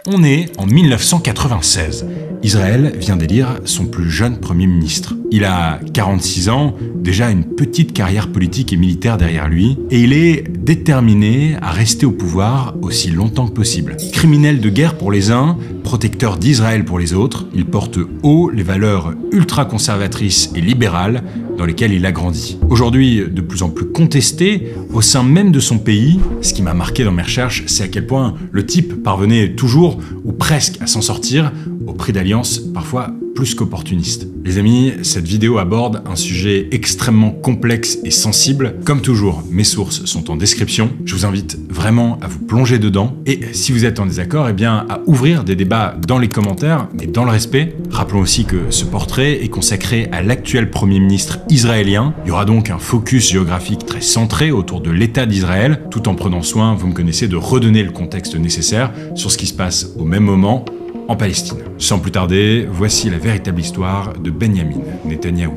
On est en 1996. Israël vient d'élire son plus jeune Premier ministre. Il a 46 ans, déjà une petite carrière politique et militaire derrière lui, et il est déterminé à rester au pouvoir aussi longtemps que possible. Criminel de guerre pour les uns, protecteur d'Israël pour les autres, il porte haut les valeurs ultra-conservatrices et libérales dans lesquelles il a grandi. Aujourd'hui, de plus en plus contesté au sein même de son pays, ce qui m'a marqué dans mes recherches, c'est à quel point le type parvenait toujours ou presque à s'en sortir au prix d'alliances parfois plus qu'opportunistes. Les amis, cette vidéo aborde un sujet extrêmement complexe et sensible. Comme toujours, mes sources sont en description. Je vous invite vraiment à vous plonger dedans. Et si vous êtes en désaccord, eh bien, à ouvrir des débats dans les commentaires, mais dans le respect. Rappelons aussi que ce portrait est consacré à l'actuel Premier ministre israélien. Il y aura donc un focus géographique très centré autour de l'État d'Israël, tout en prenant soin, vous me connaissez, de redonner le contexte nécessaire sur ce qui se passe au même moment en Palestine. Sans plus tarder, voici la véritable histoire de Benyamin Netanyahou.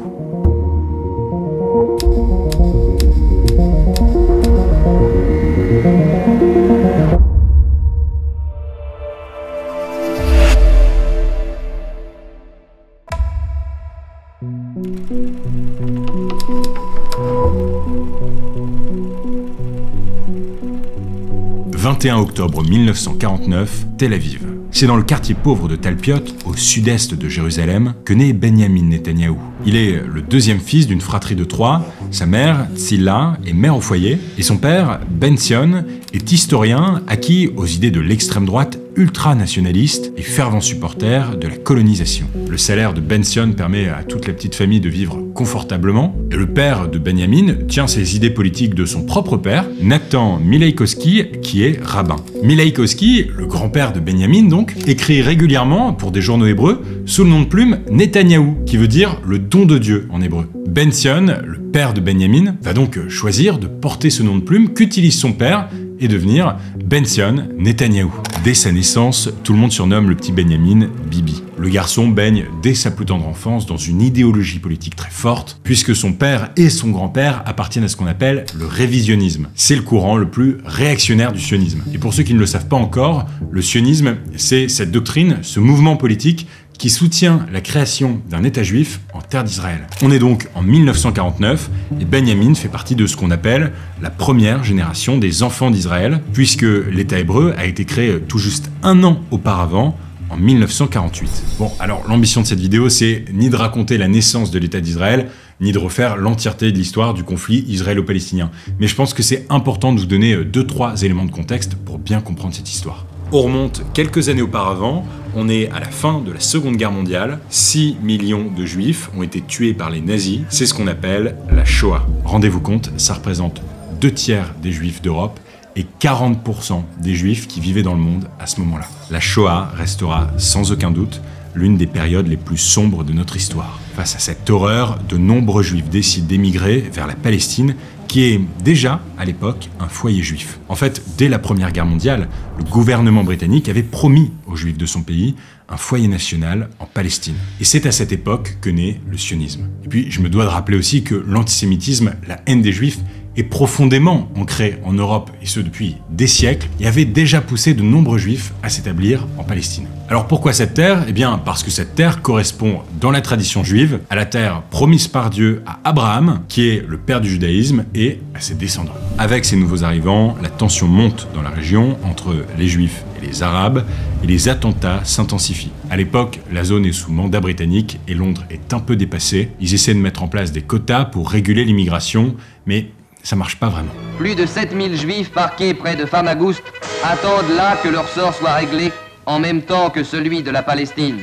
« 21 octobre 1949, Tel Aviv. C'est dans le quartier pauvre de Talpiot, au sud-est de Jérusalem, que naît Benyamin Netanyahou. Il est le deuxième fils d'une fratrie de 3. Sa mère, Tzila, est mère au foyer, et son père, Benzion, est historien acquis aux idées de l'extrême droite ultra-nationaliste et fervent supporter de la colonisation. Le salaire de Benzion permet à toute la petite famille de vivre confortablement, et le père de Benyamin tient ses idées politiques de son propre père, Nathan Mileikowski, qui est rabbin. Mileikowski, le grand-père de Benyamin donc, écrit régulièrement pour des journaux hébreux sous le nom de plume Netanyahou, qui veut dire le don de Dieu en hébreu. Benzion, le père de Benyamin, va donc choisir de porter ce nom de plume qu'utilise son père et devenir Benzion Netanyahou. Dès sa naissance, tout le monde surnomme le petit Benyamin Bibi. Le garçon baigne dès sa plus tendre enfance dans une idéologie politique très forte, puisque son père et son grand-père appartiennent à ce qu'on appelle le révisionnisme. C'est le courant le plus réactionnaire du sionisme. Et pour ceux qui ne le savent pas encore, le sionisme, c'est cette doctrine, ce mouvement politique qui soutient la création d'un État juif en terre d'Israël. On est donc en 1949 et Benyamin fait partie de ce qu'on appelle la première génération des enfants d'Israël, puisque l'État hébreu a été créé tout juste un an auparavant, en 1948. Bon, alors l'ambition de cette vidéo, c'est ni de raconter la naissance de l'État d'Israël, ni de refaire l'entièreté de l'histoire du conflit israélo-palestinien. Mais je pense que c'est important de vous donner 2-3 éléments de contexte pour bien comprendre cette histoire. On remonte quelques années auparavant, on est à la fin de la Seconde Guerre mondiale, 6 millions de juifs ont été tués par les nazis, c'est ce qu'on appelle la Shoah. Rendez-vous compte, ça représente 2/3 des juifs d'Europe et 40% des juifs qui vivaient dans le monde à ce moment-là. La Shoah restera sans aucun doute l'une des périodes les plus sombres de notre histoire. Face à cette horreur, de nombreux juifs décident d'émigrer vers la Palestine, qui est déjà, à l'époque, un foyer juif. En fait, dès la Première Guerre mondiale, le gouvernement britannique avait promis aux juifs de son pays un foyer national en Palestine. Et c'est à cette époque que naît le sionisme. Et puis, je me dois de rappeler aussi que l'antisémitisme, la haine des juifs, est profondément ancré en Europe, et ce depuis des siècles, et avait déjà poussé de nombreux juifs à s'établir en Palestine. Alors pourquoi cette terre ? Eh bien parce que cette terre correspond, dans la tradition juive, à la terre promise par Dieu à Abraham, qui est le père du judaïsme, et à ses descendants. Avec ces nouveaux arrivants, la tension monte dans la région entre les juifs et les arabes, et les attentats s'intensifient. À l'époque, la zone est sous mandat britannique, et Londres est un peu dépassée. Ils essaient de mettre en place des quotas pour réguler l'immigration, mais ça marche pas vraiment. Plus de 7000 juifs parqués près de Famagouste attendent là que leur sort soit réglé en même temps que celui de la Palestine.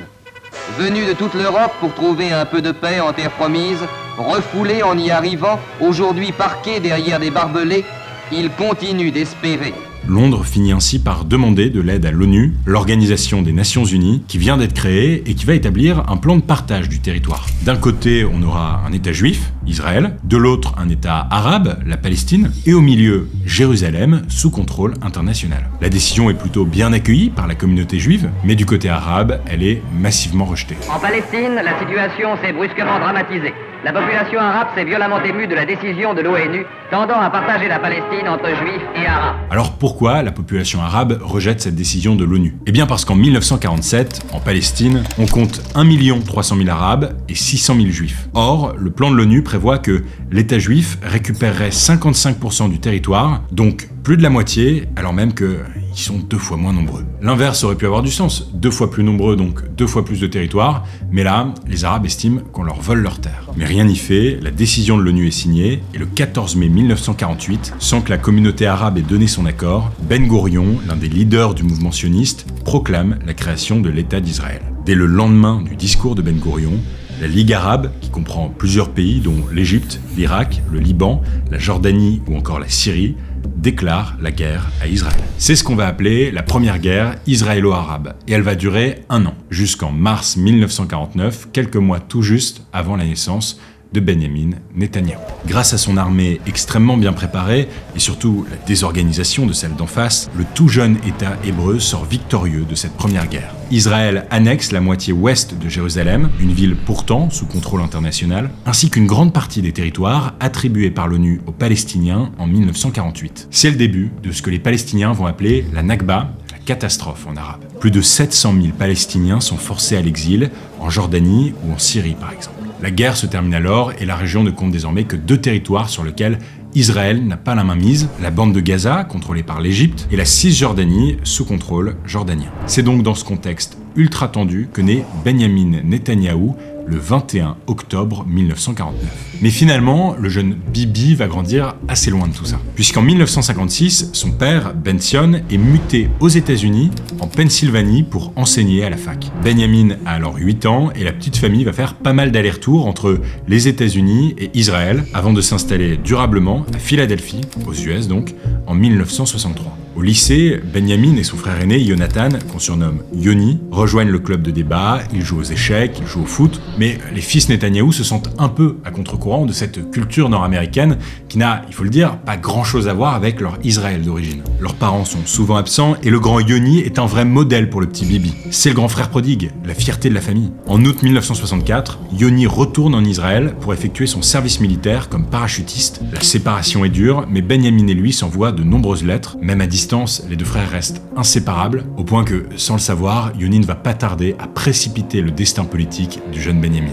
Venus de toute l'Europe pour trouver un peu de paix en terre promise, refoulés en y arrivant, aujourd'hui parqués derrière des barbelés, ils continuent d'espérer. Londres finit ainsi par demander de l'aide à l'ONU, l'Organisation des Nations Unies, qui vient d'être créée et qui va établir un plan de partage du territoire. D'un côté, on aura un État juif, Israël, de l'autre un État arabe, la Palestine, et au milieu, Jérusalem, sous contrôle international. La décision est plutôt bien accueillie par la communauté juive, mais du côté arabe, elle est massivement rejetée. En Palestine, la situation s'est brusquement dramatisée. La population arabe s'est violemment émue de la décision de l'ONU tendant à partager la Palestine entre juifs et arabes. Alors pourquoi la population arabe rejette cette décision de l'ONU? Eh bien parce qu'en 1947, en Palestine, on compte 1 300 000 Arabes et 600 000 Juifs. Or, le plan de l'ONU prévoit que l'État juif récupérerait 55% du territoire, donc plus de la moitié, alors même qu'ils sont 2 fois moins nombreux. L'inverse aurait pu avoir du sens, 2 fois plus nombreux, donc 2 fois plus de territoire, mais là, les Arabes estiment qu'on leur vole leurs terres. Mais rien n'y fait, la décision de l'ONU est signée, et le 14 mai 1948, sans que la communauté arabe ait donné son accord, Ben Gourion, l'un des leaders du mouvement sioniste, proclame la création de l'État d'Israël. Dès le lendemain du discours de Ben Gourion, la Ligue arabe, qui comprend plusieurs pays dont l'Égypte, l'Irak, le Liban, la Jordanie ou encore la Syrie, déclare la guerre à Israël. C'est ce qu'on va appeler la première guerre israélo-arabe, et elle va durer 1 an, jusqu'en mars 1949, quelques mois tout juste avant la naissance de Benyamin Netanyahou. Grâce à son armée extrêmement bien préparée, et surtout la désorganisation de celle d'en face, le tout jeune État hébreu sort victorieux de cette première guerre. Israël annexe la moitié ouest de Jérusalem, une ville pourtant sous contrôle international, ainsi qu'une grande partie des territoires attribués par l'ONU aux Palestiniens en 1948. C'est le début de ce que les Palestiniens vont appeler la Nakba, la catastrophe en arabe. Plus de 700 000 Palestiniens sont forcés à l'exil, en Jordanie ou en Syrie par exemple. La guerre se termine alors et la région ne compte désormais que 2 territoires sur lesquels Israël n'a pas la main mise, la bande de Gaza, contrôlée par l'Égypte, et la Cisjordanie, sous contrôle jordanien. C'est donc dans ce contexte ultra tendu que naît Benyamin Netanyahou le 21 octobre 1949. Mais finalement, le jeune Bibi va grandir assez loin de tout ça. Puisqu'en 1956, son père, Benzion, est muté aux États-Unis, en Pennsylvanie, pour enseigner à la fac. Benyamin a alors 8 ans et la petite famille va faire pas mal d'allers-retours entre les États-Unis et Israël avant de s'installer durablement à Philadelphie, aux US donc, en 1963. Au lycée, Benyamin et son frère aîné, Jonathan, qu'on surnomme Yoni, rejoignent le club de débat, ils jouent aux échecs, ils jouent au foot, mais les fils Netanyahou se sentent un peu à contre-courant de cette culture nord-américaine qui n'a, il faut le dire, pas grand-chose à voir avec leur Israël d'origine. Leurs parents sont souvent absents et le grand Yoni est un vrai modèle pour le petit Bibi. C'est le grand frère prodigue, la fierté de la famille. En août 1964, Yoni retourne en Israël pour effectuer son service militaire comme parachutiste. La séparation est dure, mais Benyamin et lui s'envoient de nombreuses lettres, même à distance, les 2 frères restent inséparables, au point que, sans le savoir, Yoni ne va pas tarder à précipiter le destin politique du jeune Benyamin.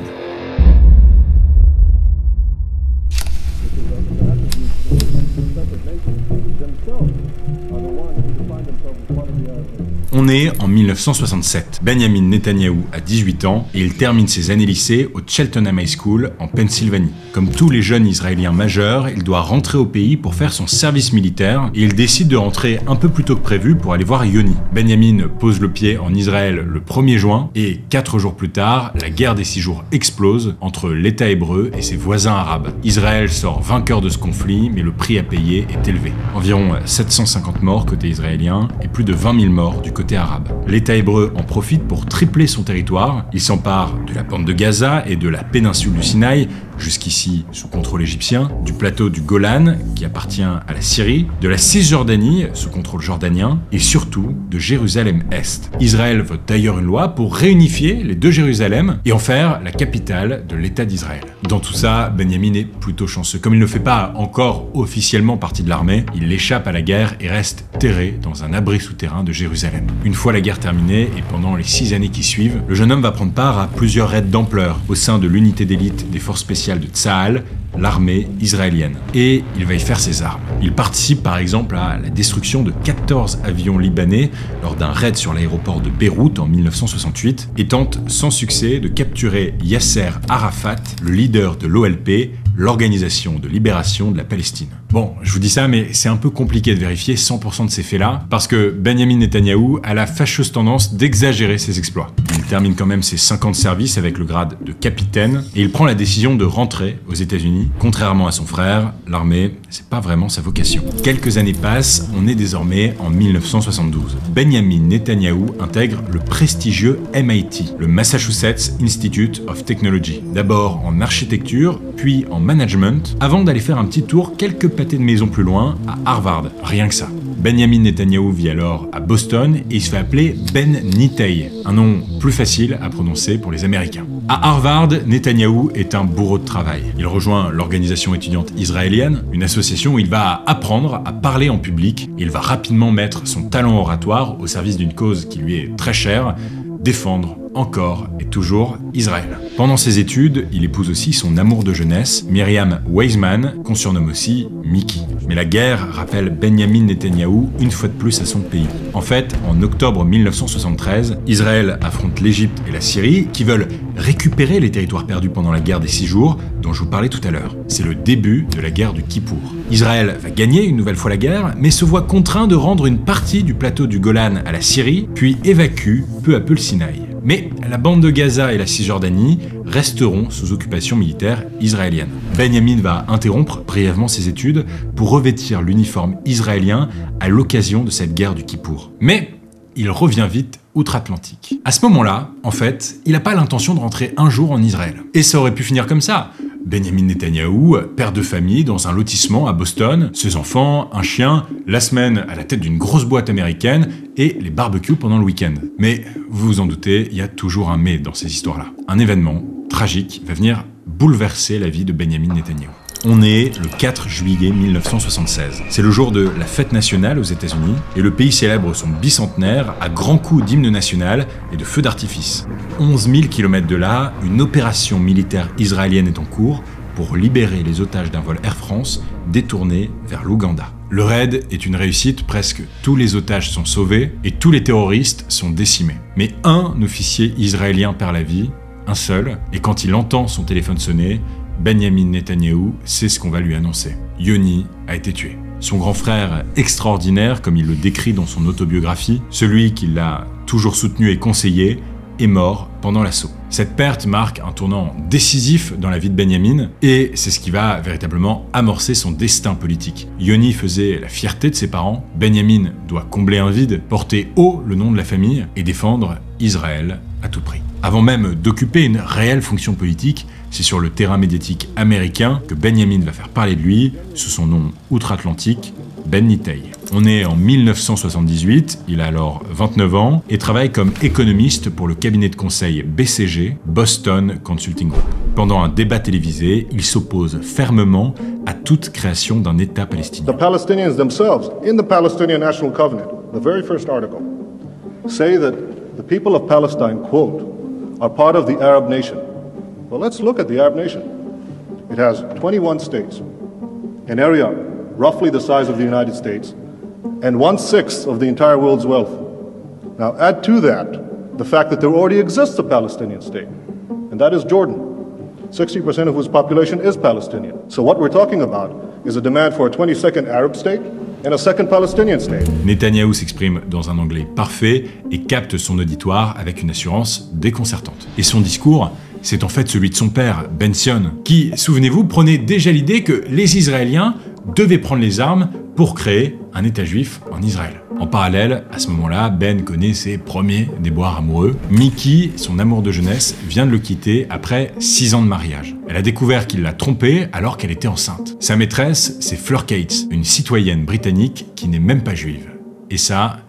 On est en 1967. Benyamin Netanyahou a 18 ans et il termine ses années lycée au Cheltenham High School en Pennsylvanie. Comme tous les jeunes Israéliens majeurs, il doit rentrer au pays pour faire son service militaire et il décide de rentrer un peu plus tôt que prévu pour aller voir Yoni. Benyamin pose le pied en Israël le 1er juin et 4 jours plus tard, la guerre des 6 jours explose entre l'État hébreu et ses voisins arabes. Israël sort vainqueur de ce conflit, mais le prix à payer est élevé. Environ 750 morts côté israélien et plus de 20 000 morts du côté arabe. L'État hébreu en profite pour tripler son territoire. Il s'empare de la bande de Gaza et de la péninsule du Sinaï, jusqu'ici sous contrôle égyptien, du plateau du Golan, qui appartient à la Syrie, de la Cisjordanie, sous contrôle jordanien, et surtout de Jérusalem-Est. Israël vote d'ailleurs une loi pour réunifier les 2 Jérusalem et en faire la capitale de l'État d'Israël. Dans tout ça, Benyamin est plutôt chanceux. Comme il ne fait pas encore officiellement partie de l'armée, il échappe à la guerre et reste terré dans un abri souterrain de Jérusalem. Une fois la guerre terminée et pendant les 6 années qui suivent, le jeune homme va prendre part à plusieurs raids d'ampleur au sein de l'unité d'élite des forces spéciales de Tsahal, l'armée israélienne. Et il va y faire ses armes. Il participe par exemple à la destruction de 14 avions libanais lors d'un raid sur l'aéroport de Beyrouth en 1968 et tente sans succès de capturer Yasser Arafat, le leader de l'OLP, l'Organisation de libération de la Palestine. Bon, je vous dis ça, mais c'est un peu compliqué de vérifier 100% de ces faits-là, parce que Benyamin Netanyahou a la fâcheuse tendance d'exagérer ses exploits. Il termine quand même ses 5 ans de service avec le grade de capitaine, et il prend la décision de rentrer aux États-Unis. Contrairement à son frère, l'armée, c'est pas vraiment sa vocation. Quelques années passent, on est désormais en 1972. Benyamin Netanyahou intègre le prestigieux MIT, le Massachusetts Institute of Technology. D'abord en architecture, puis en management, avant d'aller faire un petit tour quelques pâtés de maison plus loin, à Harvard. Rien que ça. Benjamin Netanyahou vit alors à Boston et il se fait appeler Ben Nitei, un nom plus facile à prononcer pour les Américains. À Harvard, Netanyahou est un bourreau de travail. Il rejoint l'organisation étudiante israélienne, une association où il va apprendre à parler en public et il va rapidement mettre son talent oratoire au service d'une cause qui lui est très chère, défendre encore et toujours Israël. Pendant ses études, il épouse aussi son amour de jeunesse, Miriam Weizmann, qu'on surnomme aussi Mickey. Mais la guerre rappelle Benjamin Netanyahou une fois de plus à son pays. En fait, en octobre 1973, Israël affronte l'Égypte et la Syrie qui veulent récupérer les territoires perdus pendant la guerre des 6 jours dont je vous parlais tout à l'heure. C'est le début de la guerre du Kippour. Israël va gagner une nouvelle fois la guerre, mais se voit contraint de rendre une partie du plateau du Golan à la Syrie, puis évacue peu à peu le Sinaï. Mais la bande de Gaza et la Cisjordanie resteront sous occupation militaire israélienne. Benjamin va interrompre brièvement ses études pour revêtir l'uniforme israélien à l'occasion de cette guerre du Kippour. Mais il revient vite outre-Atlantique. À ce moment-là, en fait, il n'a pas l'intention de rentrer un jour en Israël. Et ça aurait pu finir comme ça. Benjamin Netanyahou, père de famille dans un lotissement à Boston, ses enfants, un chien, la semaine à la tête d'une grosse boîte américaine et les barbecues pendant le week-end. Mais vous vous en doutez, il y a toujours un mais dans ces histoires-là. Un événement tragique va venir bouleverser la vie de Benjamin Netanyahou. On est le 4 juillet 1976. C'est le jour de la fête nationale aux États-Unis et le pays célèbre son bicentenaire à grands coups d'hymne national et de feux d'artifice. 11 000 km de là, une opération militaire israélienne est en cours pour libérer les otages d'un vol Air France détourné vers l'Ouganda. Le raid est une réussite, presque tous les otages sont sauvés et tous les terroristes sont décimés. Mais un officier israélien perd la vie, un seul, et quand il entend son téléphone sonner, Benjamin Netanyahou sait ce qu'on va lui annoncer. Yoni a été tué. Son grand frère extraordinaire, comme il le décrit dans son autobiographie, celui qui l'a toujours soutenu et conseillé, est mort pendant l'assaut. Cette perte marque un tournant décisif dans la vie de Benjamin et c'est ce qui va véritablement amorcer son destin politique. Yoni faisait la fierté de ses parents, Benjamin doit combler un vide, porter haut le nom de la famille et défendre Israël à tout prix. Avant même d'occuper une réelle fonction politique, c'est sur le terrain médiatique américain que Benjamin va faire parler de lui sous son nom outre-Atlantique, Ben Nitei. On est en 1978, il a alors 29 ans et travaille comme économiste pour le cabinet de conseil BCG, Boston Consulting Group. Pendant un débat télévisé, il s'oppose fermement à toute création d'un État palestinien. The Palestinians themselves, in the Palestinian National Covenant, the very first article, say that the people of Palestine, quote, are part of the Arab nation. Well, let's look at the Arab nation. It has 21 states, an area roughly the size of the United States, and 1/6 of the entire world's wealth. Now add to that the fact that there already exists a Palestinian state, and that is Jordan, 60% of whose population is Palestinian. So what we're talking about is a demand for a 22nd Arab state and a second Palestinian state. Netanyahou s'exprime dans un anglais parfait et capte son auditoire avec une assurance déconcertante. Et son discours, c'est en fait celui de son père, Benzion, qui, souvenez-vous, prenait déjà l'idée que les Israéliens devaient prendre les armes pour créer un État juif en Israël. En parallèle, à ce moment-là, Ben connaît ses premiers déboires amoureux. Mickey, son amour de jeunesse, vient de le quitter après 6 ans de mariage. Elle a découvert qu'il l'a trompée alors qu'elle était enceinte. Sa maîtresse, c'est Fleur Cates, une citoyenne britannique qui n'est même pas juive. Et ça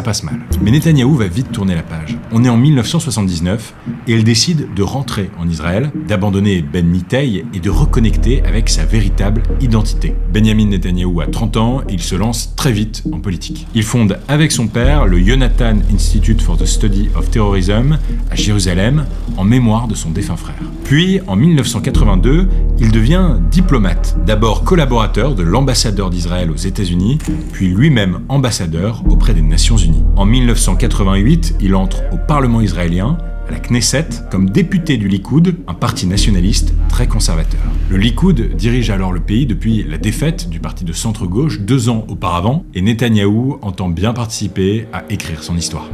passe mal. Mais Netanyahou va vite tourner la page. On est en 1979 et elle décide de rentrer en Israël, d'abandonner Ben Nitei et de reconnecter avec sa véritable identité. Benjamin Netanyahou a 30 ans et il se lance très vite en politique. Il fonde avec son père le Yonatan Institute for the Study of Terrorism à Jérusalem en mémoire de son défunt frère. Puis, en 1982, il devient diplomate. D'abord collaborateur de l'ambassadeur d'Israël aux États-Unis, puis lui-même ambassadeur auprès des Nations Unies. En 1988, il entre au Parlement israélien, à la Knesset, comme député du Likoud, un parti nationaliste très conservateur. Le Likoud dirige alors le pays depuis la défaite du parti de centre-gauche 2 ans auparavant, et Netanyahou entend bien participer à écrire son histoire.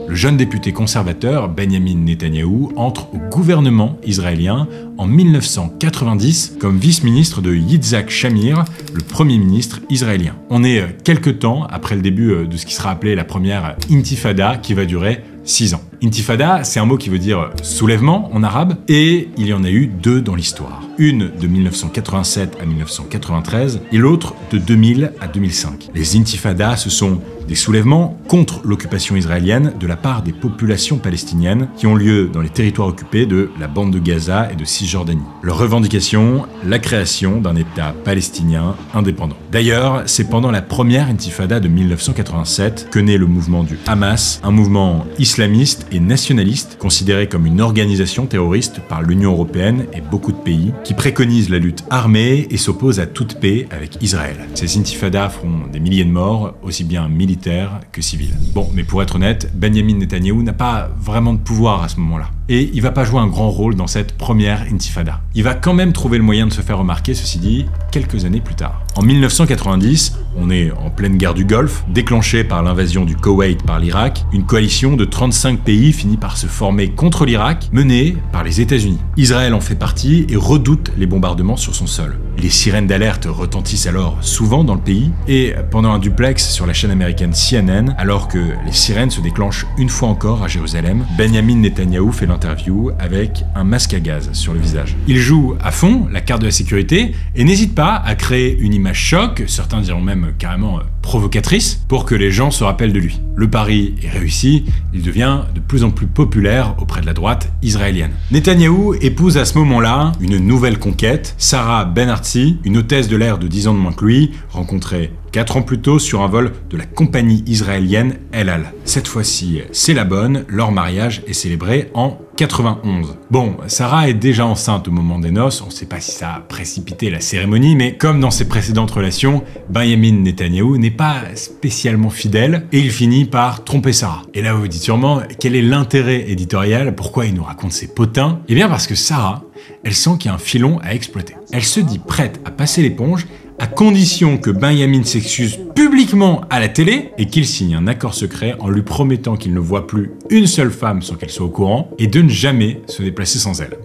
Le jeune député conservateur Benjamin Netanyahou entre au gouvernement israélien en 1990 comme vice-ministre de Yitzhak Shamir, le premier ministre israélien. On est quelques temps après le début de ce qui sera appelé la première intifada qui va durer 6 ans. Intifada, c'est un mot qui veut dire soulèvement en arabe, et il y en a eu deux dans l'histoire. Une de 1987 à 1993 et l'autre de 2000 à 2005. Les intifadas, ce sont des soulèvements contre l'occupation israélienne de la part des populations palestiniennes qui ont lieu dans les territoires occupés de la bande de Gaza et de Cisjordanie. Leur revendication, la création d'un État palestinien indépendant. D'ailleurs, c'est pendant la première intifada de 1987 que naît le mouvement du Hamas, un mouvement islamiste et nationaliste considéré comme une organisation terroriste par l'Union européenne et beaucoup de pays qui préconise la lutte armée et s'oppose à toute paix avec Israël. Ces intifadas feront des milliers de morts, aussi bien militaires que civils. Bon, mais pour être honnête, Benyamin Netanyahou n'a pas vraiment de pouvoir à ce moment-là. Et il va pas jouer un grand rôle dans cette première intifada. Il va quand même trouver le moyen de se faire remarquer, ceci dit, quelques années plus tard. En 1990, on est en pleine guerre du Golfe, déclenchée par l'invasion du Koweït par l'Irak, une coalition de 35 pays finit par se former contre l'Irak, menée par les États-Unis. Israël en fait partie et redoute les bombardements sur son sol. Les sirènes d'alerte retentissent alors souvent dans le pays, et pendant un duplex sur la chaîne américaine CNN, alors que les sirènes se déclenchent une fois encore à Jérusalem, Benyamin Netanyahou fait l'interview avec un masque à gaz sur le visage. Il joue à fond la carte de la sécurité et n'hésite pas à créer une image choc, certains diront même carrément provocatrice, pour que les gens se rappellent de lui. Le pari est réussi, il devient de plus en plus populaire auprès de la droite israélienne. Netanyahou épouse à ce moment-là une nouvelle conquête, Sarah Ben-Artzi, une hôtesse de l'air de 10 ans de moins que lui, rencontrée 4 ans plus tôt sur un vol de la compagnie israélienne El Al. Cette fois-ci, c'est la bonne, leur mariage est célébré en 91. Bon, Sarah est déjà enceinte au moment des noces, on ne sait pas si ça a précipité la cérémonie, mais comme dans ses précédentes relations, Benyamin Netanyahou n'est pas spécialement fidèle et il finit par tromper Sarah. Et là vous vous dites sûrement, quel est l'intérêt éditorial? Pourquoi il nous raconte ces potins? Eh bien parce que Sarah, elle sent qu'il y a un filon à exploiter. Elle se dit prête à passer l'éponge à condition que Benyamin s'excuse publiquement à la télé et qu'il signe un accord secret en lui promettant qu'il ne voit plus une seule femme sans qu'elle soit au courant et de ne jamais se déplacer sans elle.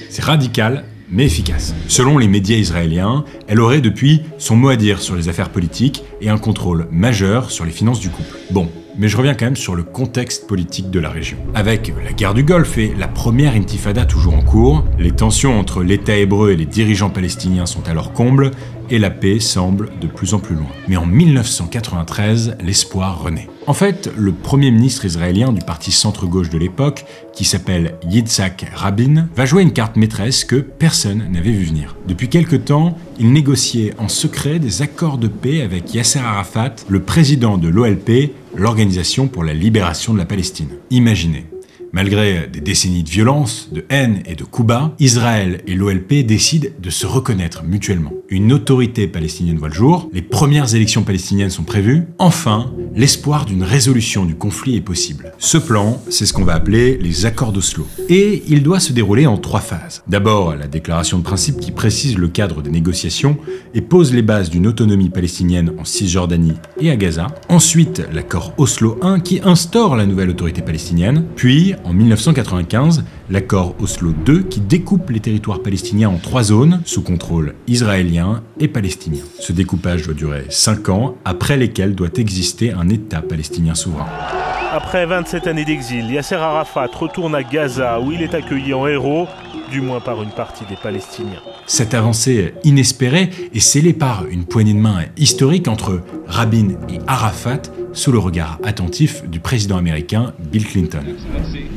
C'est radical, mais efficace. Selon les médias israéliens, elle aurait depuis son mot à dire sur les affaires politiques et un contrôle majeur sur les finances du couple. Bon, mais je reviens quand même sur le contexte politique de la région. Avec la guerre du Golfe et la première intifada toujours en cours, les tensions entre l'État hébreu et les dirigeants palestiniens sont à leur comble et la paix semble de plus en plus loin. Mais en 1993, l'espoir renaît. En fait, le premier ministre israélien du parti centre-gauche de l'époque, qui s'appelle Yitzhak Rabin, va jouer une carte maîtresse que personne n'avait vu venir. Depuis quelque temps, il négociait en secret des accords de paix avec Yasser Arafat, le président de l'OLP, l'Organisation pour la libération de la Palestine. Imaginez. Malgré des décennies de violence, de haine et de coups bas, Israël et l'OLP décident de se reconnaître mutuellement. Une autorité palestinienne voit le jour, les premières élections palestiniennes sont prévues, enfin, l'espoir d'une résolution du conflit est possible. Ce plan, c'est ce qu'on va appeler les accords d'Oslo. Et il doit se dérouler en 3 phases. D'abord, la déclaration de principe qui précise le cadre des négociations et pose les bases d'une autonomie palestinienne en Cisjordanie et à Gaza. Ensuite, l'accord Oslo I qui instaure la nouvelle autorité palestinienne, puis en 1995, l'accord Oslo II qui découpe les territoires palestiniens en 3 zones sous contrôle israélien et palestinien. Ce découpage doit durer 5 ans, après lesquels doit exister un État palestinien souverain. Après 27 années d'exil, Yasser Arafat retourne à Gaza où il est accueilli en héros, du moins par une partie des Palestiniens. Cette avancée inespérée est scellée par une poignée de main historique entre Rabin et Arafat sous le regard attentif du président américain Bill Clinton.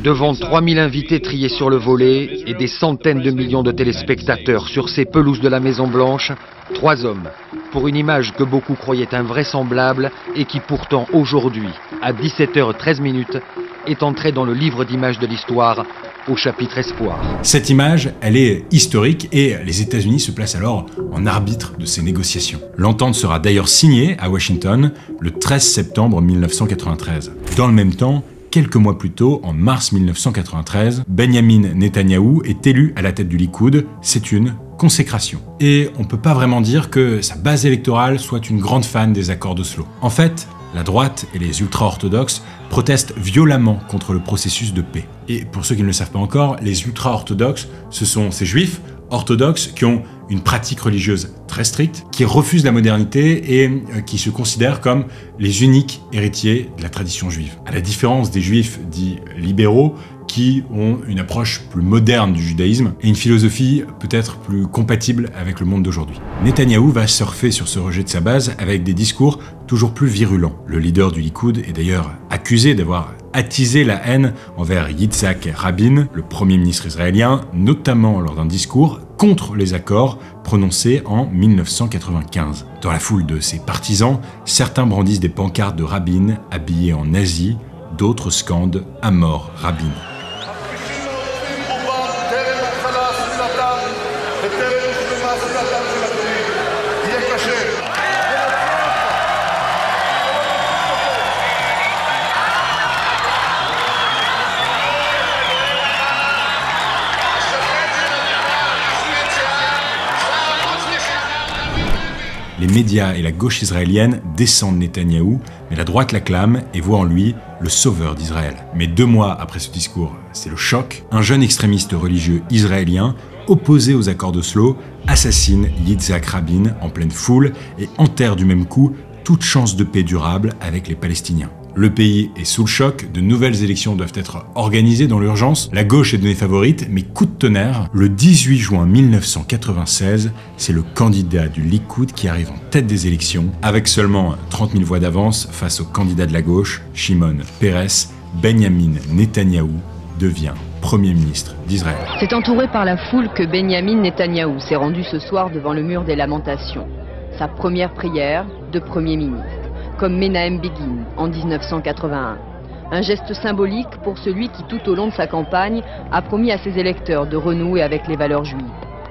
Devant 3000 invités triés sur le volet et des centaines de millions de téléspectateurs sur ces pelouses de la Maison-Blanche, 3 hommes, pour une image que beaucoup croyaient invraisemblable et qui pourtant aujourd'hui, à 17h13, est entrée dans le livre d'images de l'histoire au chapitre Espoir. Cette image, elle est historique et les États-Unis se placent alors en arbitre de ces négociations. L'entente sera d'ailleurs signée à Washington le 13 septembre 1993. Dans le même temps, quelques mois plus tôt, en mars 1993, Benyamin Netanyahou est élu à la tête du Likoud. C'est une consécration. Et on peut pas vraiment dire que sa base électorale soit une grande fan des accords d'Oslo. En fait, la droite et les ultra-orthodoxes protestent violemment contre le processus de paix. Et pour ceux qui ne le savent pas encore, les ultra-orthodoxes, ce sont ces juifs orthodoxes qui ont une pratique religieuse très stricte, qui refuse la modernité et qui se considèrent comme les uniques héritiers de la tradition juive. À la différence des juifs dits libéraux, qui ont une approche plus moderne du judaïsme et une philosophie peut-être plus compatible avec le monde d'aujourd'hui. Netanyahou va surfer sur ce rejet de sa base avec des discours toujours plus virulents. Le leader du Likoud est d'ailleurs accusé d'avoir attisé la haine envers Yitzhak Rabin, le premier ministre israélien, notamment lors d'un discours contre les accords prononcés en 1995. Dans la foule de ses partisans, certains brandissent des pancartes de Rabin habillés en nazi, d'autres scandent « À mort Rabin ». Les médias et la gauche israélienne descendent Netanyahou, mais la droite l'acclame et voit en lui le sauveur d'Israël. Mais 2 mois après ce discours, c'est le choc. Un jeune extrémiste religieux israélien, opposé aux accords d'Oslo, assassine Yitzhak Rabin en pleine foule et enterre du même coup toute chance de paix durable avec les Palestiniens. Le pays est sous le choc, de nouvelles élections doivent être organisées dans l'urgence, la gauche est donnée favorite, mais coup de tonnerre, le 18 juin 1996, c'est le candidat du Likoud qui arrive en tête des élections, avec seulement 30 000 voix d'avance face au candidat de la gauche, Shimon Peres. Benjamin Netanyahou devient Premier ministre d'Israël. C'est entouré par la foule que Benjamin Netanyahou s'est rendu ce soir devant le mur des lamentations. Sa première prière de Premier ministre, comme Menahem Begin en 1981. Un geste symbolique pour celui qui, tout au long de sa campagne, a promis à ses électeurs de renouer avec les valeurs juives.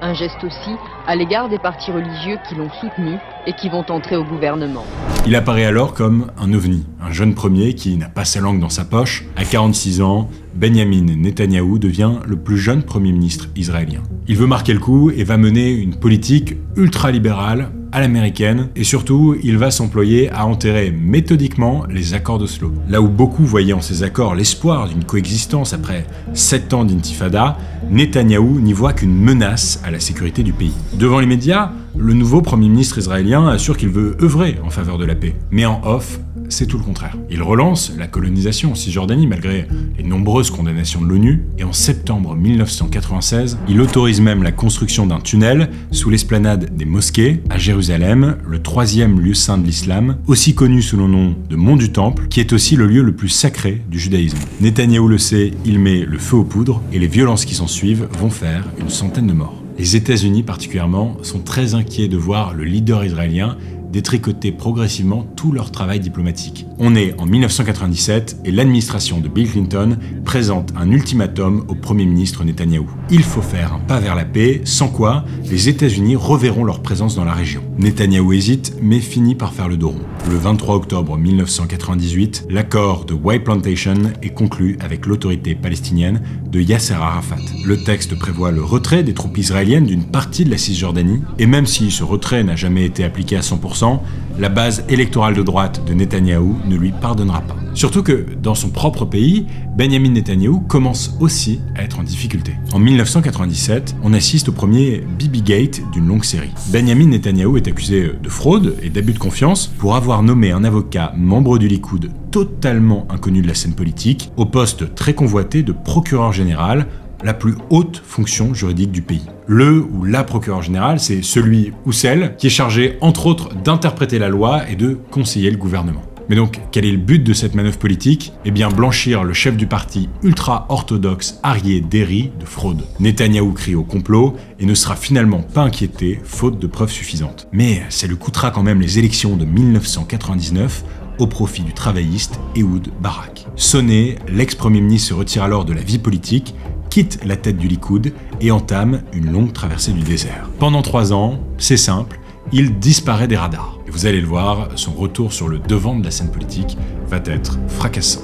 Un geste aussi à l'égard des partis religieux qui l'ont soutenu et qui vont entrer au gouvernement. Il apparaît alors comme un ovni, un jeune premier qui n'a pas sa langue dans sa poche. À 46 ans, Benjamin Netanyahou devient le plus jeune Premier ministre israélien. Il veut marquer le coup et va mener une politique ultra-libérale à l'américaine, et surtout, il va s'employer à enterrer méthodiquement les accords d'Oslo. Là où beaucoup voyaient en ces accords l'espoir d'une coexistence après 7 ans d'intifada, Netanyahou n'y voit qu'une menace à la sécurité du pays. Devant les médias, le nouveau Premier ministre israélien assure qu'il veut œuvrer en faveur de la paix. Mais en off, c'est tout le contraire. Il relance la colonisation en Cisjordanie malgré les nombreuses condamnations de l'ONU, et en septembre 1996, il autorise même la construction d'un tunnel sous l'esplanade des mosquées à Jérusalem, le 3e lieu saint de l'islam, aussi connu sous le nom de Mont du Temple, qui est aussi le lieu le plus sacré du judaïsme. Netanyahou le sait, il met le feu aux poudres, et les violences qui s'en suivent vont faire une centaine de morts. Les États-Unis particulièrement sont très inquiets de voir le leader israélien détricoter progressivement tout leur travail diplomatique. On est en 1997 et l'administration de Bill Clinton présente un ultimatum au Premier ministre Netanyahou. Il faut faire un pas vers la paix, sans quoi les États-Unis reverront leur présence dans la région. Netanyahou hésite, mais finit par faire le dos rond. Le 23 octobre 1998, l'accord de White Plantation est conclu avec l'autorité palestinienne de Yasser Arafat. Le texte prévoit le retrait des troupes israéliennes d'une partie de la Cisjordanie, et même si ce retrait n'a jamais été appliqué à 100%, la base électorale de droite de Netanyahou ne lui pardonnera pas. Surtout que, dans son propre pays, Benjamin Netanyahou commence aussi à être en difficulté. En 1997, on assiste au premier Bibi Gate d'une longue série. Benjamin Netanyahou est accusé de fraude et d'abus de confiance pour avoir nommé un avocat membre du Likoud totalement inconnu de la scène politique au poste très convoité de procureur général, la plus haute fonction juridique du pays. Le ou la procureur général, c'est celui ou celle qui est chargé, entre autres, d'interpréter la loi et de conseiller le gouvernement. Mais donc, quel est le but de cette manœuvre politique? Eh bien, blanchir le chef du parti ultra-orthodoxe Aryeh Deri de fraude. Netanyahou crie au complot et ne sera finalement pas inquiété, faute de preuves suffisantes. Mais ça lui coûtera quand même les élections de 1999, au profit du travailliste Ehud Barak. Sonné, l'ex-premier ministre se retire alors de la vie politique, quitte la tête du Likoud et entame une longue traversée du désert. Pendant 3 ans, c'est simple, il disparaît des radars. Et vous allez le voir, son retour sur le devant de la scène politique va être fracassant.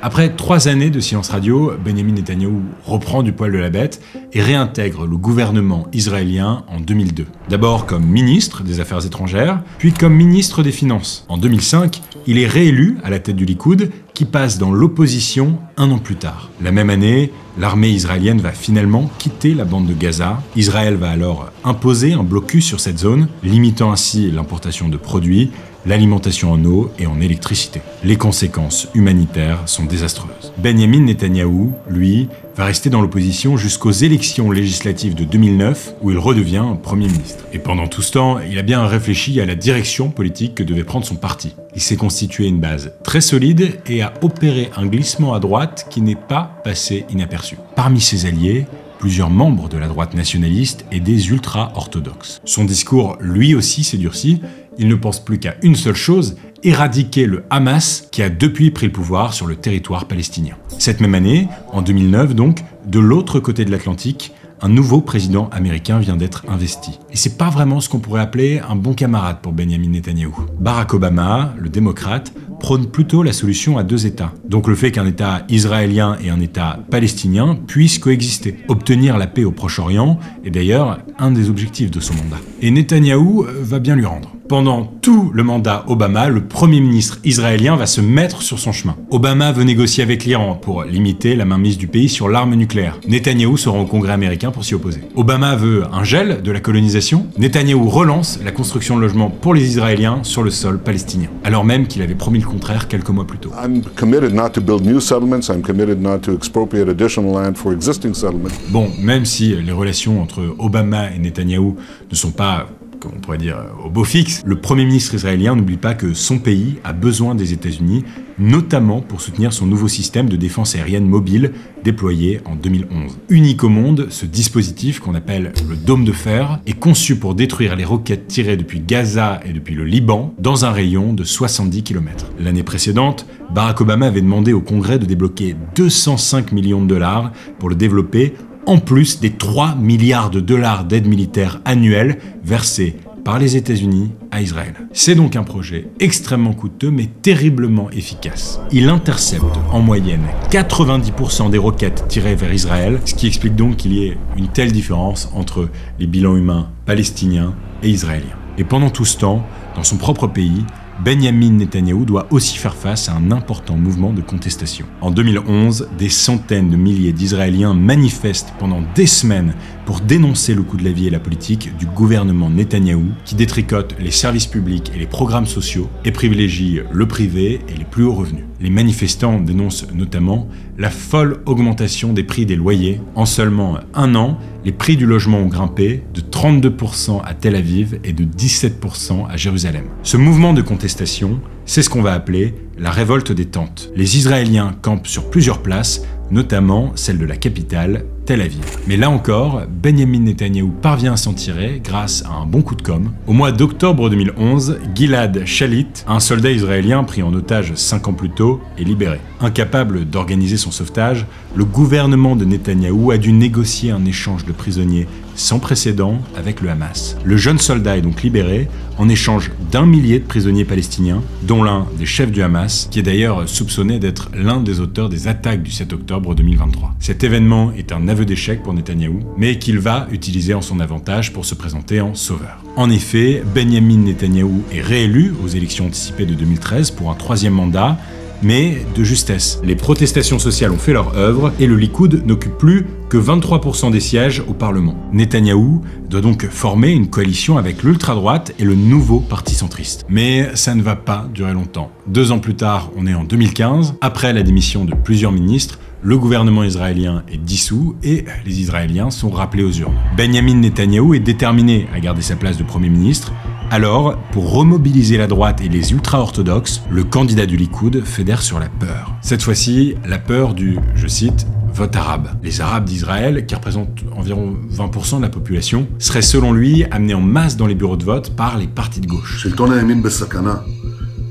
Après 3 années de silence radio, Benjamin Netanyahou reprend du poil de la bête et réintègre le gouvernement israélien en 2002. D'abord comme ministre des Affaires étrangères, puis comme ministre des Finances. En 2005, il est réélu à la tête du Likoud, qui passe dans l'opposition un an plus tard. La même année, l'armée israélienne va finalement quitter la bande de Gaza. Israël va alors imposer un blocus sur cette zone, limitant ainsi l'importation de produits, l'alimentation en eau et en électricité. Les conséquences humanitaires sont désastreuses. Benyamin Netanyahou, lui, va rester dans l'opposition jusqu'aux élections législatives de 2009, où il redevient Premier ministre. Et pendant tout ce temps, il a bien réfléchi à la direction politique que devait prendre son parti. Il s'est constitué une base très solide et a opéré un glissement à droite qui n'est pas passé inaperçu. Parmi ses alliés, plusieurs membres de la droite nationaliste et des ultra-orthodoxes. Son discours, lui aussi, s'est durci. Il ne pense plus qu'à une seule chose, éradiquer le Hamas qui a depuis pris le pouvoir sur le territoire palestinien. Cette même année, en 2009 donc, de l'autre côté de l'Atlantique, un nouveau président américain vient d'être investi. Et c'est pas vraiment ce qu'on pourrait appeler un bon camarade pour Benyamin Netanyahou. Barack Obama, le démocrate, prône plutôt la solution à deux États. Donc le fait qu'un État israélien et un État palestinien puissent coexister. Obtenir la paix au Proche-Orient est d'ailleurs un des objectifs de son mandat. Et Netanyahou va bien lui rendre. Pendant tout le mandat Obama, le Premier ministre israélien va se mettre sur son chemin. Obama veut négocier avec l'Iran pour limiter la mainmise du pays sur l'arme nucléaire. Netanyahou se rend au Congrès américain pour s'y opposer. Obama veut un gel de la colonisation. Netanyahou relance la construction de logements pour les Israéliens sur le sol palestinien, alors même qu'il avait promis le contraire quelques mois plus tôt. I'm committed not to build new settlements. I'm committed not to expropriate additional land for existing settlements. Bon, même si les relations entre Obama et Netanyahou ne sont pas, comme on pourrait dire, au beau fixe, le Premier ministre israélien n'oublie pas que son pays a besoin des États-Unis, notamment pour soutenir son nouveau système de défense aérienne mobile déployé en 2011. Unique au monde, ce dispositif qu'on appelle le dôme de fer est conçu pour détruire les roquettes tirées depuis Gaza et depuis le Liban dans un rayon de 70 km. L'année précédente, Barack Obama avait demandé au Congrès de débloquer 205 millions de dollars pour le développer, en plus des 3 milliards de dollars d'aide militaire annuelle versée par les États-Unis à Israël. C'est donc un projet extrêmement coûteux mais terriblement efficace. Il intercepte en moyenne 90% des roquettes tirées vers Israël, ce qui explique donc qu'il y ait une telle différence entre les bilans humains palestiniens et israéliens. Et pendant tout ce temps, dans son propre pays, Benyamin Netanyahou doit aussi faire face à un important mouvement de contestation. En 2011, des centaines de milliers d'Israéliens manifestent pendant des semaines pour dénoncer le coût de la vie et la politique du gouvernement Netanyahou qui détricote les services publics et les programmes sociaux et privilégie le privé et les plus hauts revenus. Les manifestants dénoncent notamment la folle augmentation des prix des loyers. En seulement un an, les prix du logement ont grimpé de 32% à Tel Aviv et de 17% à Jérusalem. Ce mouvement de contestation, c'est ce qu'on va appeler la révolte des tentes. Les Israéliens campent sur plusieurs places, notamment celle de la capitale, Tel Aviv. Mais là encore, Benyamin Netanyahou parvient à s'en tirer grâce à un bon coup de com'. Au mois d'octobre 2011, Gilad Shalit, un soldat israélien pris en otage 5 ans plus tôt, est libéré. Incapable d'organiser son sauvetage, le gouvernement de Netanyahou a dû négocier un échange de prisonniers sans précédent avec le Hamas. Le jeune soldat est donc libéré en échange d'1 millier de prisonniers palestiniens, dont l'un des chefs du Hamas, qui est d'ailleurs soupçonné d'être l'un des auteurs des attaques du 7 octobre 2023. Cet événement est un aveu d'échec pour Netanyahou, mais qu'il va utiliser en son avantage pour se présenter en sauveur. En effet, Benyamin Netanyahou est réélu aux élections anticipées de 2013 pour un 3e mandat, mais de justesse. Les protestations sociales ont fait leur œuvre et le Likoud n'occupe plus que 23% des sièges au Parlement. Netanyahou doit donc former une coalition avec l'ultra-droite et le nouveau parti centriste. Mais ça ne va pas durer longtemps. 2 ans plus tard, on est en 2015, après la démission de plusieurs ministres, le gouvernement israélien est dissous et les Israéliens sont rappelés aux urnes. Benyamin Netanyahou est déterminé à garder sa place de Premier ministre. Alors, pour remobiliser la droite et les ultra-orthodoxes, le candidat du Likoud fédère sur la peur. Cette fois-ci, la peur du, je cite, vote arabe. Les Arabes d'Israël, qui représentent environ 20% de la population, seraient selon lui amenés en masse dans les bureaux de vote par les partis de gauche.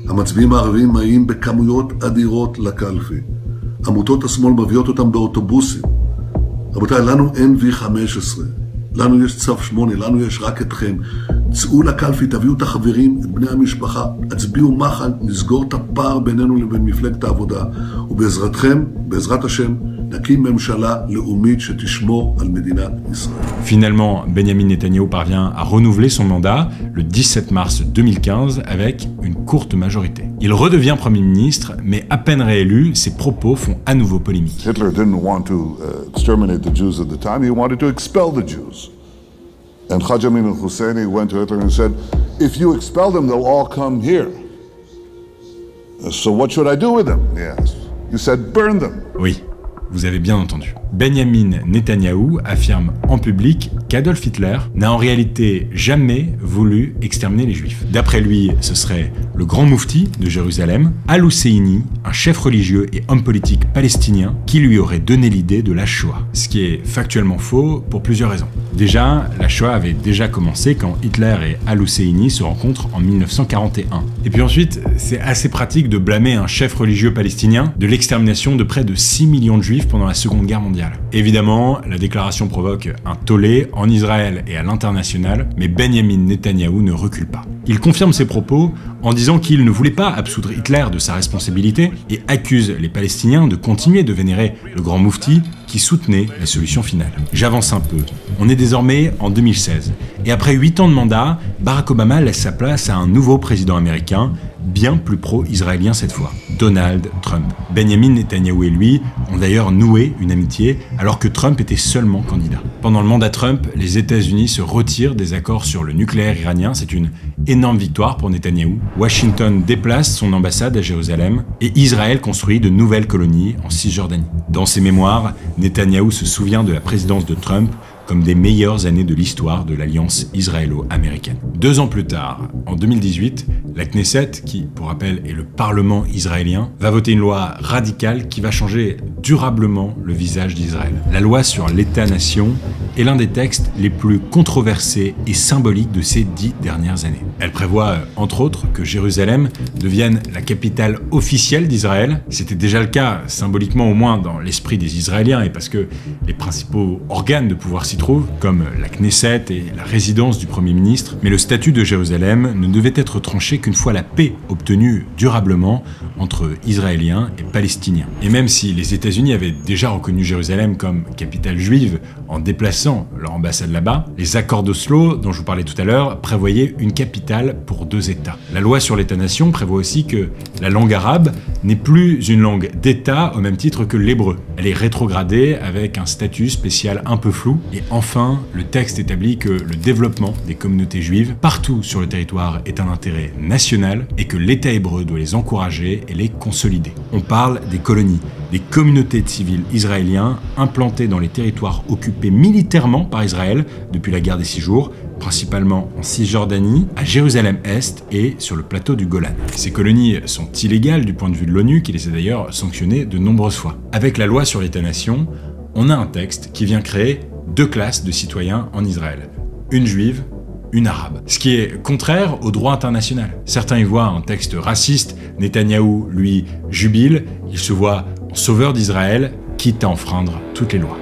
המצביעים הערבים מגיעים בכמויות אדירות לקלפי. עמותות השמאל מביאות אותם באוטובוסים. רבותיי, לנו אין V15, לנו יש צו 8, לנו יש רק אתכם. צאו לקלפי, תביאו את החברים, את בני המשפחה, הצביעו מחל, נסגור את הפער בינינו לבין מפלגת העבודה, ובעזרתכם, בעזרת השם, נקים ממשלה לאומית שתשמור על מדינת ישראל. Finalement, Benyamin Netanyahou parvient à renouveler son mandat le 17 mars 2015 avec une courte majorité. Il redevient Premier ministre, mais à peine réélu, ses propos font à nouveau polémique. Hitler didn't want to exterminate the Jews at the time, he wanted to expel the Jews. And Haj Amin al-Husseini went to Hitler and said, if you expel them, they'll all come here. So what should I do with them? He asked. You said, burn them. Oui, vous avez bien entendu. Benyamin Netanyahou affirme en public qu'Adolf Hitler n'a en réalité jamais voulu exterminer les Juifs. D'après lui, ce serait le grand moufti de Jérusalem, Al-Husseini, un chef religieux et homme politique palestinien, qui lui aurait donné l'idée de la Shoah. Ce qui est factuellement faux pour plusieurs raisons. Déjà, la Shoah avait déjà commencé quand Hitler et Al-Husseini se rencontrent en 1941. Et puis ensuite, c'est assez pratique de blâmer un chef religieux palestinien de l'extermination de près de 6 millions de Juifs pendant la Seconde Guerre mondiale. Évidemment, la déclaration provoque un tollé en Israël et à l'international, mais Benyamin Netanyahou ne recule pas. Il confirme ses propos en disant qu'il ne voulait pas absoudre Hitler de sa responsabilité et accuse les Palestiniens de continuer de vénérer le grand moufti qui soutenait la solution finale. J'avance un peu. On est désormais en 2016. Et après 8 ans de mandat, Barack Obama laisse sa place à un nouveau président américain, bien plus pro-israélien cette fois, Donald Trump. Benyamin Netanyahou et lui ont d'ailleurs noué une amitié alors que Trump était seulement candidat. Pendant le mandat Trump, les États-Unis se retirent des accords sur le nucléaire iranien. C'est une énorme victoire pour Netanyahou. Washington déplace son ambassade à Jérusalem et Israël construit de nouvelles colonies en Cisjordanie. Dans ses mémoires, Netanyahou se souvient de la présidence de Trump comme des meilleures années de l'histoire de l'alliance israélo-américaine. 2 ans plus tard, en 2018, la Knesset, qui, pour rappel, est le Parlement israélien, va voter une loi radicale qui va changer durablement le visage d'Israël. La loi sur l'État-nation est l'un des textes les plus controversés et symboliques de ces 10 dernières années. Elle prévoit, entre autres, que Jérusalem devienne la capitale officielle d'Israël. C'était déjà le cas, symboliquement au moins, dans l'esprit des Israéliens, et parce que les principaux organes de pouvoir s'y trouvent, comme la Knesset et la résidence du Premier ministre, mais le statut de Jérusalem ne devait être tranché qu'une fois la paix obtenue durablement entre Israéliens et Palestiniens. Et même si les États-Unis avaient déjà reconnu Jérusalem comme capitale juive en déplaçant leur ambassade là-bas, les accords d'Oslo, dont je vous parlais tout à l'heure, prévoyaient une capitale pour 2 États. La loi sur l'État-nation prévoit aussi que la langue arabe n'est plus une langue d'État au même titre que l'hébreu. Elle est rétrogradée avec un statut spécial un peu flou. Et enfin, le texte établit que le développement des communautés juives partout sur le territoire est un intérêt national et que l'État hébreu doit les encourager et les consolider. On parle des colonies, des communautés de civils israéliens implantées dans les territoires occupés militairement par Israël depuis la guerre des 6 jours, principalement en Cisjordanie, à Jérusalem-Est et sur le plateau du Golan. Ces colonies sont illégales du point de vue de l'ONU, qui les a d'ailleurs sanctionnées de nombreuses fois. Avec la loi sur l'État-nation, on a un texte qui vient créer 2 classes de citoyens en Israël, une juive, une arabe. Ce qui est contraire au droit international. Certains y voient un texte raciste, Netanyahou, lui, jubile, il se voit en sauveur d'Israël, quitte à enfreindre toutes les lois.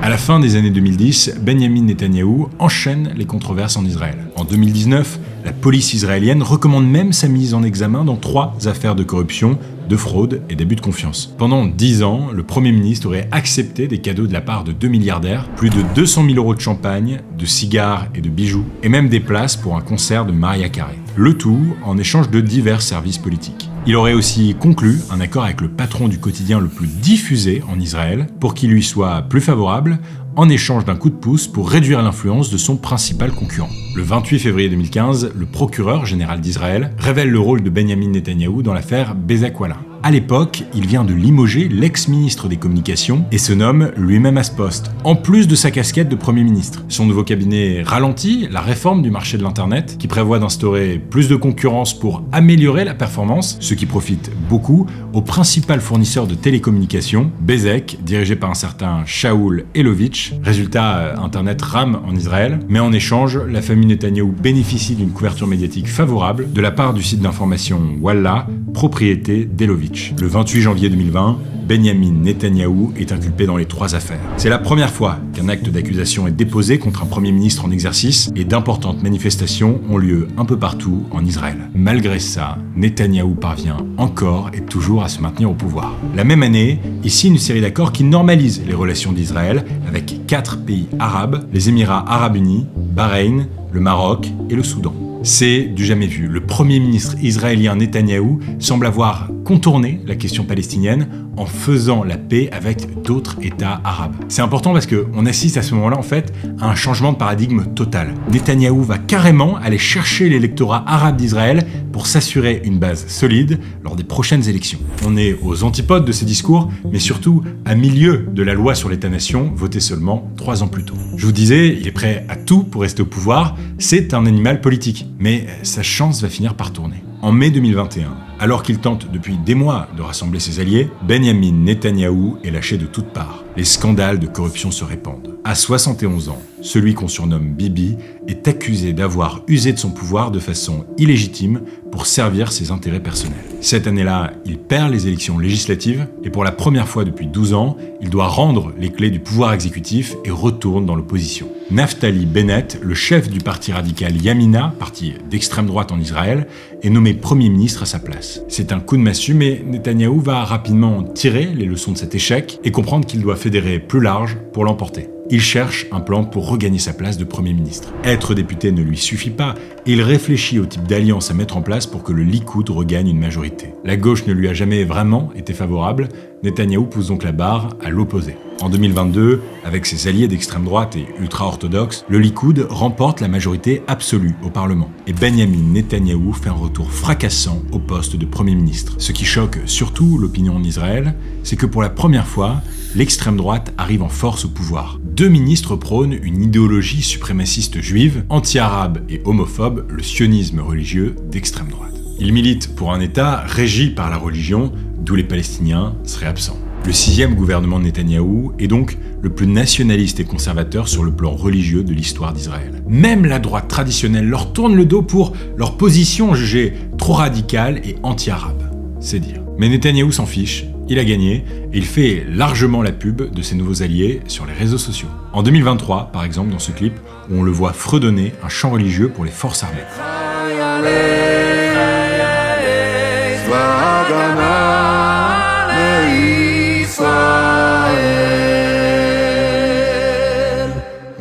À la fin des années 2010, Benyamin Netanyahou enchaîne les controverses en Israël. En 2019, la police israélienne recommande même sa mise en examen dans 3 affaires de corruption, de fraude et d'abus de confiance. Pendant 10 ans, le Premier ministre aurait accepté des cadeaux de la part de 2 milliardaires, plus de 200 000 € de champagne, de cigares et de bijoux, et même des places pour un concert de Mariah Carey. Le tout en échange de divers services politiques. Il aurait aussi conclu un accord avec le patron du quotidien le plus diffusé en Israël pour qu'il lui soit plus favorable en échange d'un coup de pouce pour réduire l'influence de son principal concurrent. Le 28 février 2015, le procureur général d'Israël révèle le rôle de Benyamin Netanyahou dans l'affaire Bezek-Walla. À l'époque, il vient de limoger l'ex-ministre des Communications et se nomme lui-même à ce poste, en plus de sa casquette de Premier ministre. Son nouveau cabinet ralentit la réforme du marché de l'Internet, qui prévoit d'instaurer plus de concurrence pour améliorer la performance, ce qui profite beaucoup au principal fournisseur de télécommunications, Bezek, dirigé par un certain Shaul Elovitch. Résultat, Internet rame en Israël, mais en échange, la famille Netanyahou bénéficie d'une couverture médiatique favorable de la part du site d'information Walla, propriété d'Elovitch. Smotrich. Le 28 janvier 2020, Benyamin Netanyahou est inculpé dans les 3 affaires. C'est la première fois qu'un acte d'accusation est déposé contre un Premier ministre en exercice et d'importantes manifestations ont lieu un peu partout en Israël. Malgré ça, Netanyahou parvient encore et toujours à se maintenir au pouvoir. La même année, il signe une série d'accords qui normalisent les relations d'Israël avec 4 pays arabes, les Émirats arabes unis, Bahreïn, le Maroc et le Soudan. C'est du jamais vu. Le Premier ministre israélien Netanyahou semble avoir contourné la question palestinienne en faisant la paix avec d'autres États arabes. C'est important parce qu'on assiste à ce moment-là en fait à un changement de paradigme total. Netanyahou va carrément aller chercher l'électorat arabe d'Israël pour s'assurer une base solide lors des prochaines élections. On est aux antipodes de ces discours, mais surtout à milieu de la loi sur l'État-nation votée seulement 3 ans plus tôt. Je vous disais, il est prêt à tout pour rester au pouvoir, c'est un animal politique, mais sa chance va finir par tourner. En mai 2021, alors qu'il tente depuis des mois de rassembler ses alliés, Benyamin Netanyahou est lâché de toutes parts. Les scandales de corruption se répandent. À 71 ans, celui qu'on surnomme Bibi est accusé d'avoir usé de son pouvoir de façon illégitime pour servir ses intérêts personnels. Cette année-là, il perd les élections législatives et pour la première fois depuis 12 ans, il doit rendre les clés du pouvoir exécutif et retourne dans l'opposition. Naftali Bennett, le chef du parti radical Yamina, parti d'extrême droite en Israël, est nommé Premier ministre à sa place. C'est un coup de massue, mais Netanyahou va rapidement tirer les leçons de cet échec et comprendre qu'il doit fédérer plus large pour l'emporter. Il cherche un plan pour regagner sa place de Premier ministre. Être député ne lui suffit pas et il réfléchit au type d'alliance à mettre en place pour que le Likoud regagne une majorité. La gauche ne lui a jamais vraiment été favorable, Netanyahou pousse donc la barre à l'opposé. En 2022, avec ses alliés d'extrême droite et ultra-orthodoxes, le Likoud remporte la majorité absolue au Parlement. Et Benyamin Netanyahou fait un retour fracassant au poste de Premier ministre. Ce qui choque surtout l'opinion en Israël, c'est que pour la première fois, l'extrême droite arrive en force au pouvoir. 2 ministres prônent une idéologie suprémaciste juive, anti-arabe et homophobe, le sionisme religieux d'extrême droite. Ils militent pour un État régi par la religion, d'où les Palestiniens seraient absents. Le 6e gouvernement de Netanyahou est donc le plus nationaliste et conservateur sur le plan religieux de l'histoire d'Israël. Même la droite traditionnelle leur tourne le dos pour leur position jugée trop radicale et anti-arabe. C'est dire. Mais Netanyahou s'en fiche, il a gagné et il fait largement la pub de ses nouveaux alliés sur les réseaux sociaux. En 2023, par exemple, dans ce clip, où on le voit fredonner un chant religieux pour les forces armées.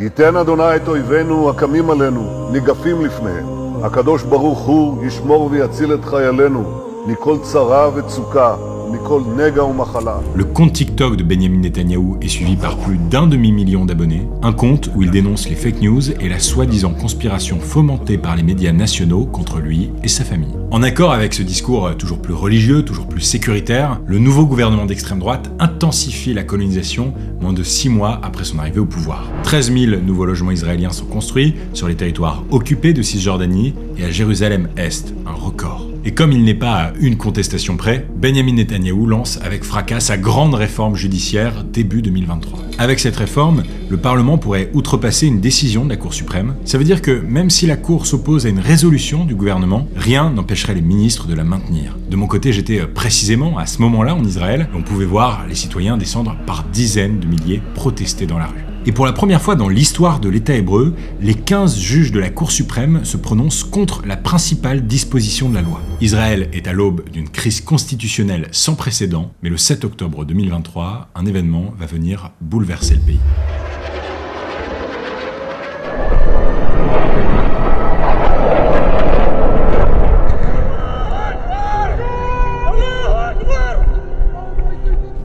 ייתן אדוני את אויבינו הקמים עלינו, ניגפים לפניהם. הקדוש ברוך הוא ישמור ויציל את חיילינו מכל צרה וצוקה, מכל נגע ומחלה. Le compte TikTok de Benyamin Netanyahou est suivi par plus d'1 demi-million d'abonnés, un compte où il dénonce les fake news et la soi-disant conspiration fomentée par les médias nationaux contre lui et sa famille. En accord avec ce discours toujours plus religieux, toujours plus sécuritaire, le nouveau gouvernement d'extrême droite intensifie la colonisation moins de 6 mois après son arrivée au pouvoir. 13 000 nouveaux logements israéliens sont construits sur les territoires occupés de Cisjordanie et à Jérusalem-Est, un record. Et comme il n'est pas à une contestation près, Benyamin Netanyahou lance avec fracas sa grande réforme judiciaire début 2023. Avec cette réforme, le Parlement pourrait outrepasser une décision de la Cour suprême. Ça veut dire que même si la Cour s'oppose à une résolution du gouvernement, rien n'empêcherait les ministres de la maintenir. De mon côté, j'étais précisément à ce moment-là en Israël, où on pouvait voir les citoyens descendre par dizaines de milliers protester dans la rue. Et pour la première fois dans l'histoire de l'État hébreu, les 15 juges de la Cour suprême se prononcent contre la principale disposition de la loi. Israël est à l'aube d'une crise constitutionnelle sans précédent, mais le 7 octobre 2023, un événement va venir bouleverser le pays.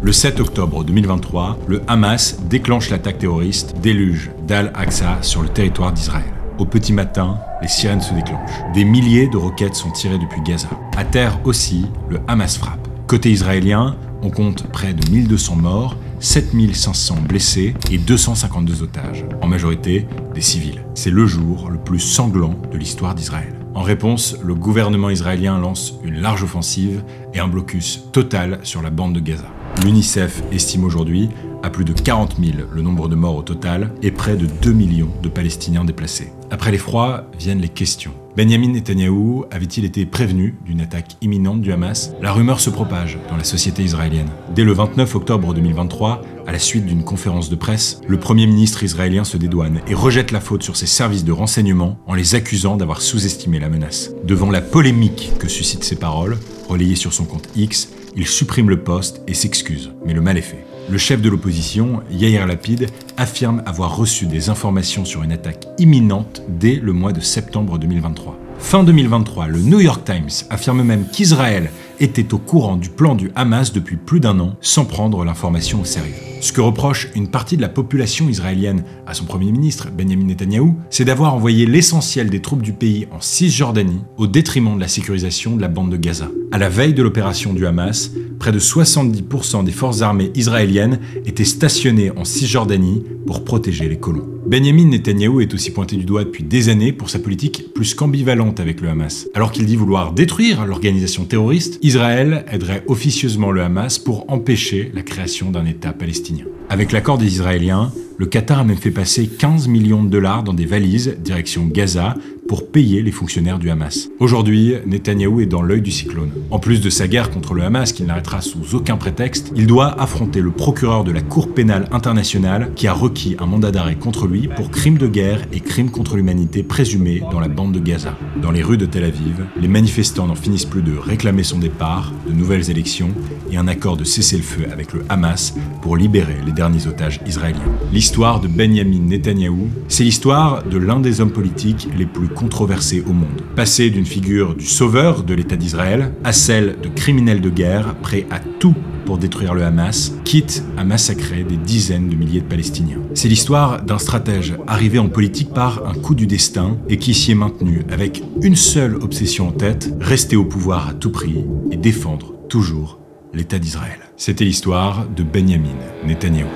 Le 7 octobre 2023, le Hamas déclenche l'attaque terroriste déluge d'Al-Aqsa sur le territoire d'Israël. Au petit matin, les sirènes se déclenchent. Des milliers de roquettes sont tirées depuis Gaza. À terre aussi, le Hamas frappe. Côté israélien, on compte près de 1200 morts, 7500 blessés et 252 otages, en majorité des civils. C'est le jour le plus sanglant de l'histoire d'Israël. En réponse, le gouvernement israélien lance une large offensive et un blocus total sur la bande de Gaza. L'UNICEF estime aujourd'hui à plus de 40 000 le nombre de morts au total et près de 2 millions de Palestiniens déplacés. Après l'effroi viennent les questions. Benyamin Netanyahou avait-il été prévenu d'une attaque imminente du Hamas? La rumeur se propage dans la société israélienne. Dès le 29 octobre 2023, à la suite d'une conférence de presse, le Premier ministre israélien se dédouane et rejette la faute sur ses services de renseignement en les accusant d'avoir sous-estimé la menace. Devant la polémique que suscitent ces paroles, relayées sur son compte X, il supprime le post et s'excuse, mais le mal est fait. Le chef de l'opposition, Yair Lapid, affirme avoir reçu des informations sur une attaque imminente dès le mois de septembre 2023. Fin 2023, le New York Times affirme même qu'Israël était au courant du plan du Hamas depuis plus d'1 an sans prendre l'information au sérieux. Ce que reproche une partie de la population israélienne à son Premier ministre, Benyamin Netanyahou, c'est d'avoir envoyé l'essentiel des troupes du pays en Cisjordanie au détriment de la sécurisation de la bande de Gaza. À la veille de l'opération du Hamas, près de 70% des forces armées israéliennes étaient stationnées en Cisjordanie pour protéger les colons. Benyamin Netanyahou est aussi pointé du doigt depuis des années pour sa politique plus qu'ambivalente avec le Hamas. Alors qu'il dit vouloir détruire l'organisation terroriste, Israël aiderait officieusement le Hamas pour empêcher la création d'un État palestinien. Avec l'accord des Israéliens, le Qatar a même fait passer 15 millions de dollars dans des valises direction Gaza pour payer les fonctionnaires du Hamas. Aujourd'hui, Netanyahou est dans l'œil du cyclone. En plus de sa guerre contre le Hamas qu'il n'arrêtera sous aucun prétexte, il doit affronter le procureur de la Cour pénale internationale qui a requis un mandat d'arrêt contre lui pour crimes de guerre et crimes contre l'humanité présumés dans la bande de Gaza. Dans les rues de Tel Aviv, les manifestants n'en finissent plus de réclamer son départ, de nouvelles élections et un accord de cessez-le-feu avec le Hamas pour libérer les derniers otages israéliens. L'histoire de Benyamin Netanyahou, c'est l'histoire de l'un des hommes politiques les plus controversés au monde. Passé d'une figure du sauveur de l'État d'Israël à celle de criminel de guerre prêt à tout pour détruire le Hamas, quitte à massacrer des dizaines de milliers de Palestiniens. C'est l'histoire d'un stratège arrivé en politique par un coup du destin et qui s'y est maintenu avec une seule obsession en tête, rester au pouvoir à tout prix et défendre toujours l'État d'Israël. C'était l'histoire de Benyamin Netanyahou.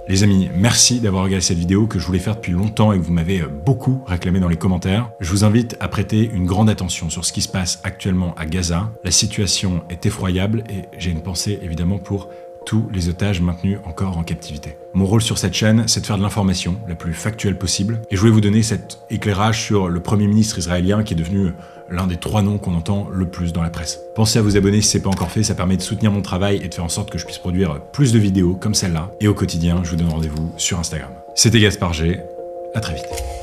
Les amis, merci d'avoir regardé cette vidéo que je voulais faire depuis longtemps et que vous m'avez beaucoup réclamé dans les commentaires. Je vous invite à prêter une grande attention sur ce qui se passe actuellement à Gaza. La situation est effroyable et j'ai une pensée évidemment pour tous les otages maintenus encore en captivité. Mon rôle sur cette chaîne, c'est de faire de l'information la plus factuelle possible. Et je voulais vous donner cet éclairage sur le Premier ministre israélien qui est devenu l'un des 3 noms qu'on entend le plus dans la presse. Pensez à vous abonner si ce n'est pas encore fait, ça permet de soutenir mon travail et de faire en sorte que je puisse produire plus de vidéos comme celle-là. Et au quotidien, je vous donne rendez-vous sur Instagram. C'était Gaspard G, à très vite.